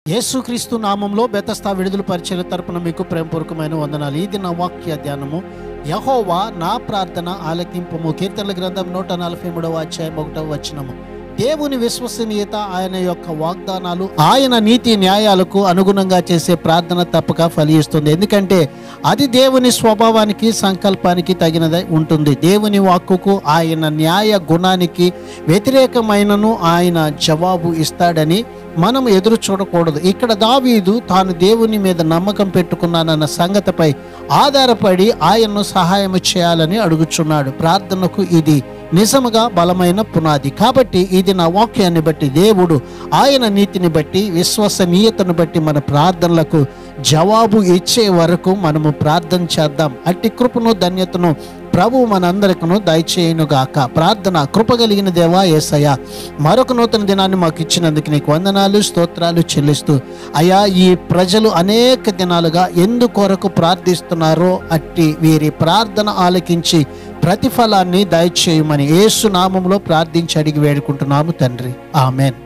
యేసుక్రీస్తు నామంలో బెతస్తా విడుదల పరిచర్య తరపున మీకు ప్రేమపూర్వకమైన వందనాలు. ఇది నా వాక్య ధ్యానము. యెహోవా నా ప్రార్థన ఆలకింపుము. కీర్తనల గ్రంథం 143వ అధ్యాయం 1వ వచనము. దేవుని విశ్వసనీయత, ఆయన యొక్క వాగ్దానాలు, ఆయన నీతి న్యాయాలకు అనుగుణంగా చేసే ప్రార్థన తప్పక ఫలిస్తుంది. ఎందుకంటే అది దేవుని స్వభావానికి, సంకల్పానికి తగినదై ఉంటుంది. దేవుని వాక్కుకు, ఆయన న్యాయ గుణానికి వ్యతిరేకమైనను ఆయన జవాబు ఇస్తాడని మనం ఎదురు చూడకూడదు. ఇక్కడ దావీదు తాను దేవుని మీద నమ్మకం పెట్టుకున్నానన్న సంగతిపై ఆధారపడి ఆయన్ను సహాయం చేయాలని అడుగుచున్నాడు. ప్రార్థనకు ఇది నిజముగా బలమైన పునాది. కాబట్టి ఇది నా వాక్యాన్ని బట్టి, దేవుడు ఆయన నీతిని బట్టి, విశ్వసనీయతను బట్టి మన ప్రార్థనలకు జవాబు ఇచ్చే వరకు మనము ప్రార్థన చేద్దాం. అట్టి కృపను, ధన్యతను ప్రభు మనందరికను దయచేయునుగాక. ప్రార్థన. కృపగలిగిన దేవా యేసయ్యా, మరొక నూతన దినాన్ని మాకు ఇచ్చినందుకు నీకు వందనాలు, స్తోత్రాలు చెల్లిస్తూ, అయ్యా ఈ ప్రజలు అనేక దినాలుగా ఎందుకొరకు ప్రార్థిస్తున్నారో అట్టి వీరి ప్రార్థన ఆలకించి ప్రతిఫలాన్ని దయచేయమని యేసు నామములో ప్రార్థించి అడిగి వేడుకుంటున్నాము తండ్రి. ఆమెన్.